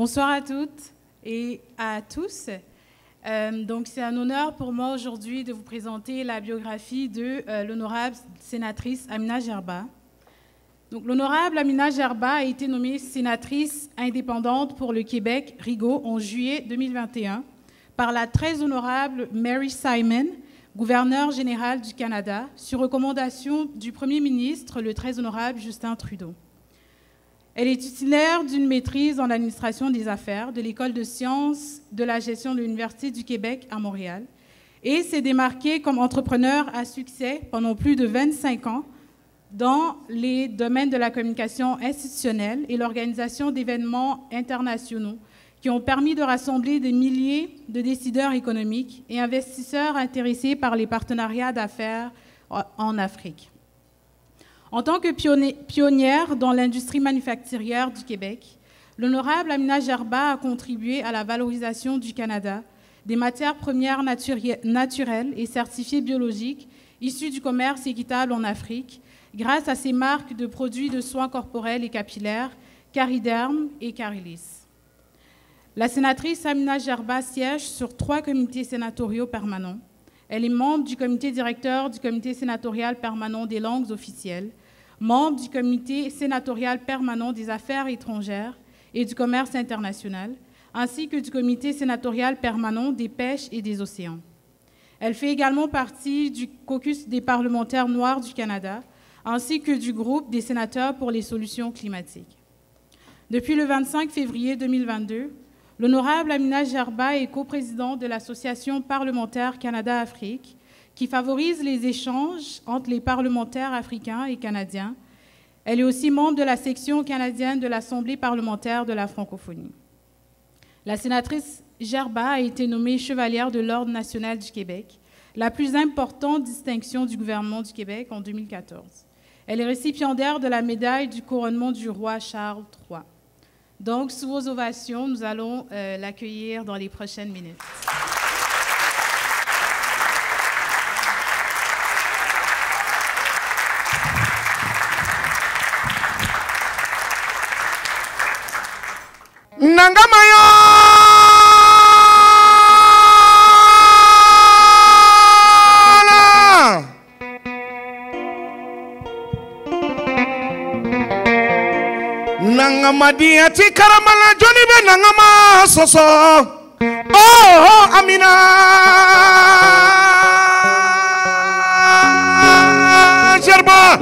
Bonsoir à toutes et à tous. Donc c'est un honneur pour moi aujourd'hui de vous présenter la biographie de l'honorable sénatrice Amina Gerba. Donc l'honorable Amina Gerba a été nommée sénatrice indépendante pour le Québec Rigaud en juillet 2021 par la très honorable Mary Simon, gouverneure générale du Canada, sur recommandation du Premier ministre, le très honorable Justin Trudeau. Elle est titulaire d'une maîtrise en administration des affaires de l'École de sciences de la gestion de l'Université du Québec à Montréal et s'est démarquée comme entrepreneur à succès pendant plus de 25 ans dans les domaines de la communication institutionnelle et l'organisation d'événements internationaux qui ont permis de rassembler des milliers de décideurs économiques et investisseurs intéressés par les partenariats d'affaires en Afrique. En tant que pionnière dans l'industrie manufacturière du Québec, l'honorable Amina Gerba a contribué à la valorisation du Canada des matières premières naturelles et certifiées biologiques issues du commerce équitable en Afrique grâce à ses marques de produits de soins corporels et capillaires, Cariderm et Carilis. La sénatrice Amina Gerba siège sur 3 comités sénatoriaux permanents. Elle est membre du comité directeur du comité sénatorial permanent des langues officielles, membre du comité sénatorial permanent des affaires étrangères et du commerce international, ainsi que du comité sénatorial permanent des pêches et des océans. Elle fait également partie du caucus des parlementaires noirs du Canada, ainsi que du groupe des sénateurs pour les solutions climatiques. Depuis le 25 février 2022, l'honorable Amina Gerba est coprésidente de l'Association parlementaire Canada-Afrique, qui favorise les échanges entre les parlementaires africains et canadiens. Elle est aussi membre de la section canadienne de l'Assemblée parlementaire de la francophonie. La sénatrice Gerba a été nommée chevalière de l'Ordre national du Québec, la plus importante distinction du gouvernement du Québec en 2014. Elle est récipiendaire de la médaille du couronnement du roi Charles III. Donc, sous vos ovations, nous allons l'accueillir dans les prochaines minutes. Nangamayo! Nangamadi ati karamala Johnny be nangama soso. Oh Amina Gerba.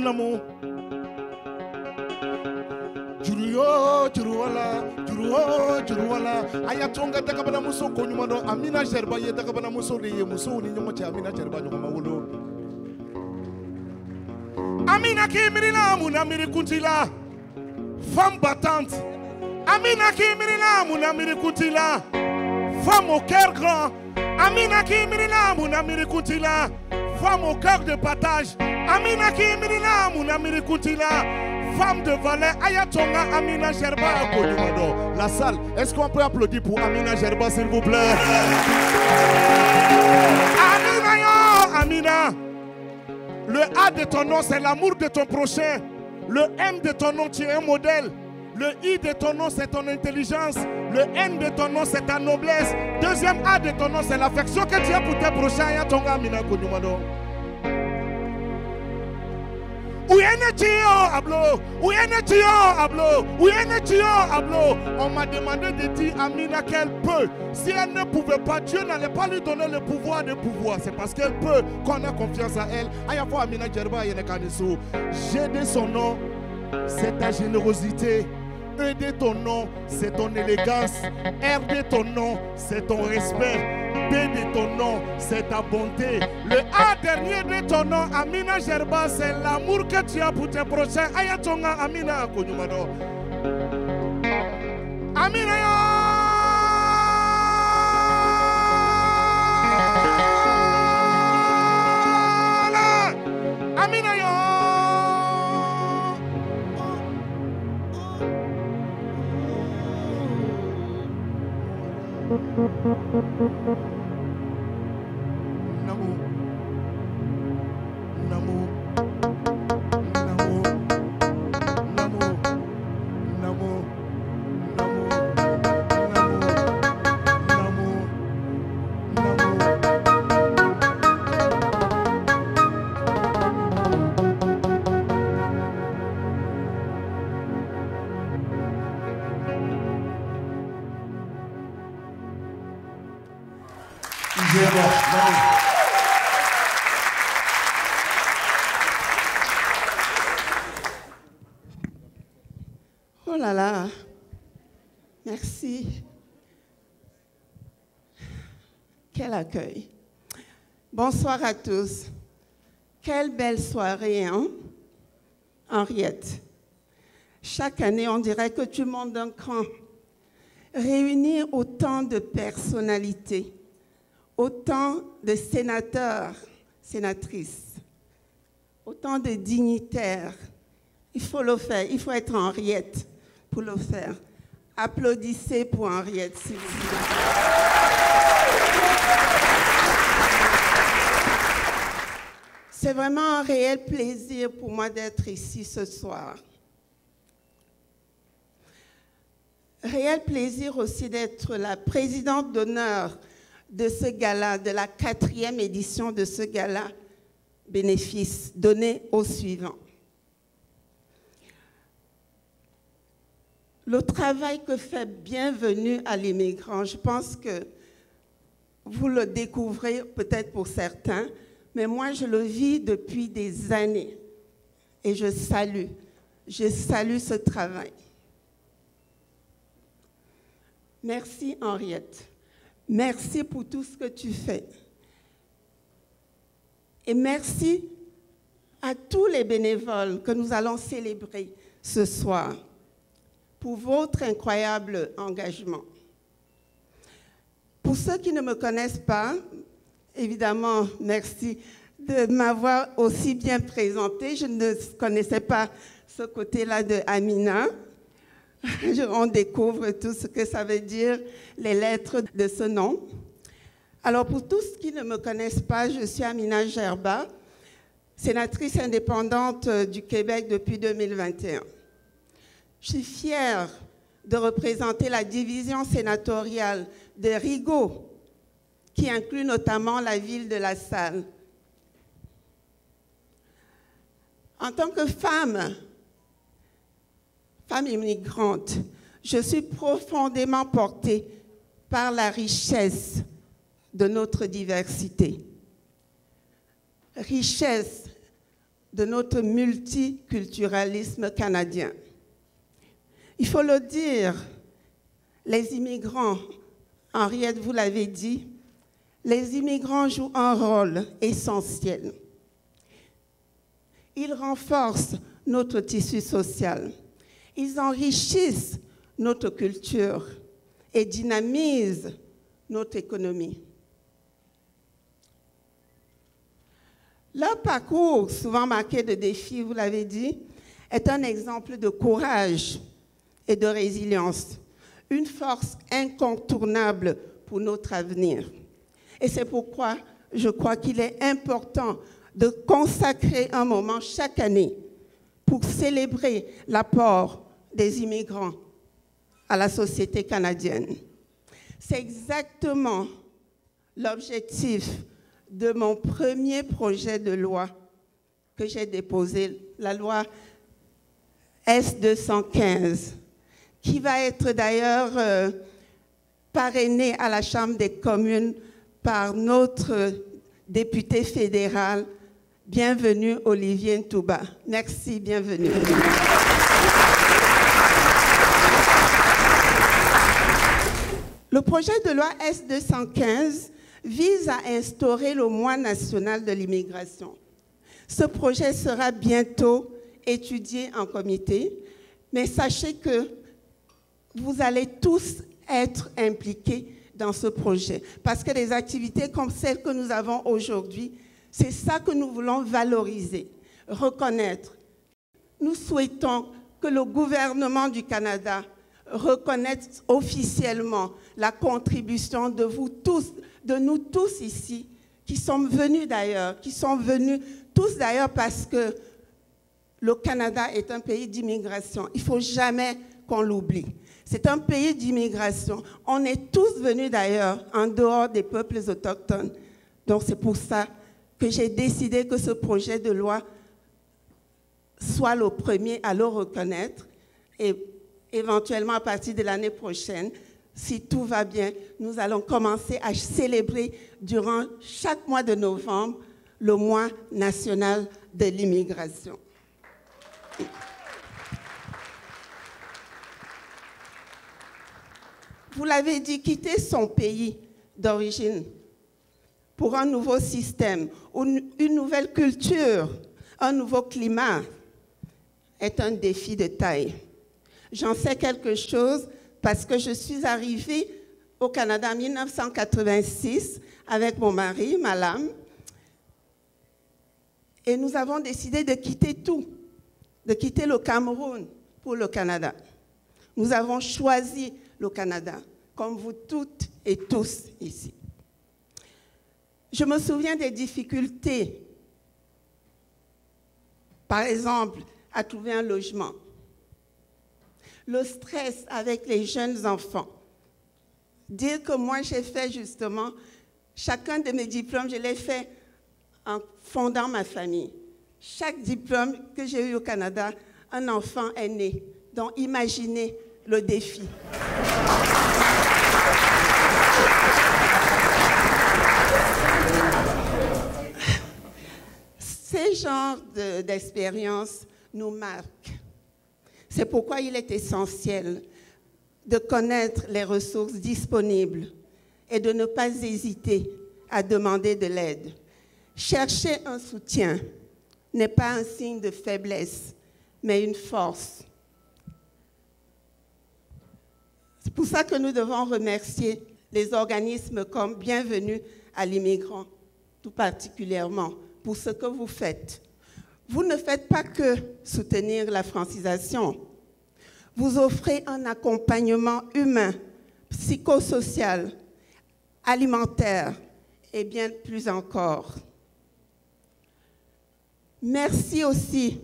Namo Juruyo Juruwala Juruwala ayatonga takabana muso konyumado Amina Gerba ye takabana muso de ye muso ni nyomo cha Amina Gerba nyoma wolo Amina kimirila muna mirikuntila femme battante Amina kimirila muna mirikuntila femme au cœur grand Amina kimirila muna mirikuntila femme au cœur de partage Amina kimirila muna mirikuntila femme de valeur, Ayatonga Amina Gerba Kodumado. La salle, est-ce qu'on peut applaudir pour Amina Gerba, s'il vous plaît? Amina yo, Amina. Le A de ton nom, c'est l'amour de ton prochain. Le M de ton nom, tu es un modèle. Le I de ton nom, c'est ton intelligence. Le N de ton nom, c'est ta noblesse. Deuxième A de ton nom, c'est l'affection que tu as pour tes prochains. Ayatonga Amina Kodumado. On m'a demandé de dire Amina qu'elle peut. Si elle ne pouvait pas, Dieu n'allait pas lui donner le pouvoir de pouvoir. C'est parce qu'elle peut qu'on a confiance à elle. Amina Gerba Yenekanisu. G de son nom, c'est ta générosité. E de ton nom, c'est ton élégance. R de ton nom, c'est ton respect. B de ton nom, c'est ta bonté. Le A dernier de ton nom, Amina Gerba, c'est l'amour que tu as pour tes prochains. Ayatonga Amina Konyumado. Amina yo! Amina yo! Namo Oh là là, merci. Quel accueil. Bonsoir à tous. Quelle belle soirée, hein, Henriette. Chaque année, on dirait que tu montes d'un cran. Réunir autant de personnalités, autant de sénateurs, sénatrices, autant de dignitaires, il faut le faire, il faut être Henriette pour le faire. Applaudissez pour Henriette, s'il vous plaît. C'est vraiment un réel plaisir pour moi d'être ici ce soir. Réel plaisir aussi d'être la présidente d'honneur de ce gala, de la 4e édition de ce gala, bénéfice donné au suivant. Le travail que fait Bienvenue à l'immigrant, je pense que vous le découvrez peut-être pour certains, mais moi je le vis depuis des années et je salue ce travail. Merci Henriette, merci pour tout ce que tu fais. Et merci à tous les bénévoles que nous allons célébrer ce soir pour votre incroyable engagement. Pour ceux qui ne me connaissent pas, évidemment, merci de m'avoir aussi bien présentée. Je ne connaissais pas ce côté-là de Amina. On découvre tout ce que ça veut dire, les lettres de ce nom. Alors, pour tous qui ne me connaissent pas, je suis Amina Gerba, sénatrice indépendante du Québec depuis 2021. Je suis fière de représenter la division sénatoriale de Rigaud, qui inclut notamment la ville de La Salle. En tant que femme immigrante, je suis profondément portée par la richesse de notre diversité, richesse de notre multiculturalisme canadien. Il faut le dire, les immigrants, Henriette, vous l'avez dit, les immigrants jouent un rôle essentiel. Ils renforcent notre tissu social. Ils enrichissent notre culture et dynamisent notre économie. Leur parcours, souvent marqué de défis, vous l'avez dit, est un exemple de courage et de résilience, une force incontournable pour notre avenir. Et c'est pourquoi je crois qu'il est important de consacrer un moment chaque année pour célébrer l'apport des immigrants à la société canadienne. C'est exactement l'objectif de mon premier projet de loi que j'ai déposé, la loi S215, qui va être d'ailleurs parrainée à la Chambre des communes par notre député fédéral. Bienvenue, Olivier Ntouba. Merci, bienvenue. Le projet de loi S215 vise à instaurer le mois national de l'immigration. Ce projet sera bientôt étudié en comité, mais sachez que vous allez tous être impliqués dans ce projet, parce que des activités comme celles que nous avons aujourd'hui, c'est ça que nous voulons valoriser, reconnaître. Nous souhaitons que le gouvernement du Canada reconnaisse officiellement la contribution de vous tous, de nous tous ici, qui sommes venus d'ailleurs, tous d'ailleurs parce que le Canada est un pays d'immigration. Il ne faut jamais qu'on l'oublie. C'est un pays d'immigration. On est tous venus d'ailleurs en dehors des peuples autochtones. Donc c'est pour ça que j'ai décidé que ce projet de loi soit le premier à le reconnaître et éventuellement à partir de l'année prochaine, si tout va bien, nous allons commencer à célébrer durant chaque mois de novembre le mois national de l'immigration. Vous l'avez dit, quitter son pays d'origine pour un nouveau système, une nouvelle culture, un nouveau climat est un défi de taille. J'en sais quelque chose parce que je suis arrivée au Canada en 1986 avec mon mari, Malam, et nous avons décidé de quitter tout, de quitter le Cameroun pour le Canada. Nous avons choisi le Canada, comme vous toutes et tous ici. Je me souviens des difficultés, par exemple, à trouver un logement, le stress avec les jeunes enfants. Dire que moi, j'ai fait justement, chacun de mes diplômes, je l'ai fait en fondant ma famille. Chaque diplôme que j'ai eu au Canada, un enfant est né. Donc, imaginez le défi. Ces genres d'expériences nous marquent. C'est pourquoi il est essentiel de connaître les ressources disponibles et de ne pas hésiter à demander de l'aide. Chercher un soutien n'est pas un signe de faiblesse, mais une force. C'est pour ça que nous devons remercier les organismes comme Bienvenue à l'immigrant, tout particulièrement, pour ce que vous faites. Vous ne faites pas que soutenir la francisation. Vous offrez un accompagnement humain, psychosocial, alimentaire et bien plus encore. Merci aussi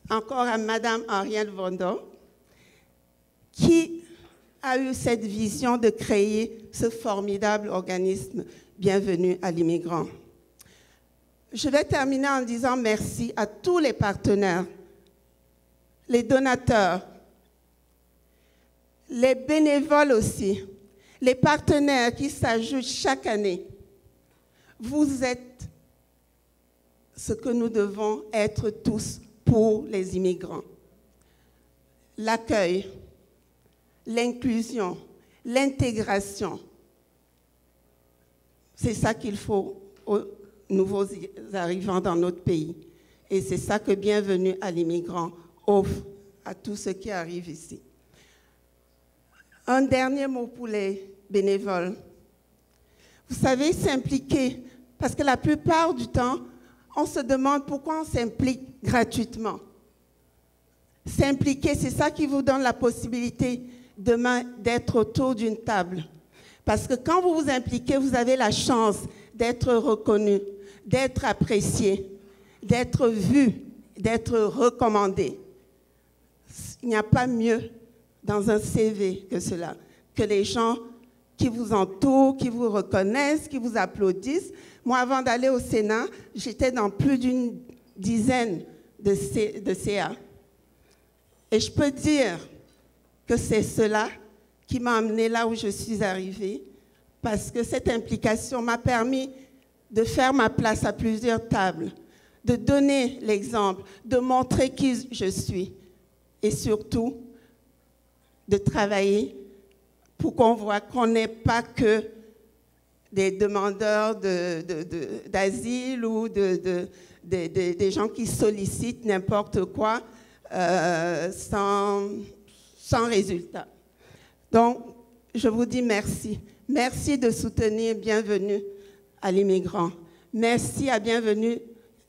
encore à Madame Ariane Vendon qui a eu cette vision de créer ce formidable organisme Bienvenue à l'immigrant. Je vais terminer en disant merci à tous les partenaires, les donateurs, les bénévoles aussi, les partenaires qui s'ajoutent chaque année. Vous êtes ce que nous devons être tous pour les immigrants. L'accueil, l'inclusion, l'intégration, c'est ça qu'il faut aux nouveaux arrivants dans notre pays. Et c'est ça que Bienvenue à l'immigrant offre à tous ceux qui arrivent ici. Un dernier mot pour les bénévoles. Vous savez, s'impliquer, parce que la plupart du temps, on se demande pourquoi on s'implique gratuitement. S'impliquer, c'est ça qui vous donne la possibilité demain d'être autour d'une table. Parce que quand vous vous impliquez, vous avez la chance d'être reconnu, d'être apprécié, d'être vu, d'être recommandé. Il n'y a pas mieux dans un CV que cela, que les gens qui vous entourent, qui vous reconnaissent, qui vous applaudissent. Moi, avant d'aller au Sénat, j'étais dans plus d'une dizaine de CA. Et je peux dire que c'est cela qui m'a amené là où je suis arrivée, parce que cette implication m'a permis de faire ma place à plusieurs tables, de donner l'exemple, de montrer qui je suis, et surtout de travailler pour qu'on voit qu'on n'est pas que des demandeurs d'asile ou des gens qui sollicitent n'importe quoi sans résultat. Donc, je vous dis merci. Merci de soutenir Bienvenue à l'immigrant. Merci à Bienvenue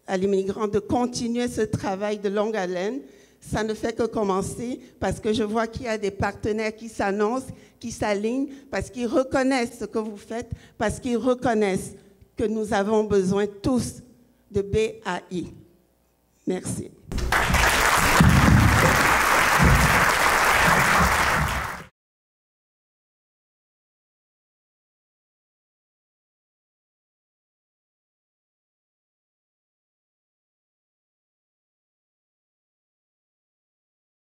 à l'immigrant de continuer ce travail de longue haleine. Ça ne fait que commencer parce que je vois qu'il y a des partenaires qui s'annoncent, qui s'alignent, parce qu'ils reconnaissent ce que vous faites, parce qu'ils reconnaissent que nous avons besoin tous de BAI. Merci.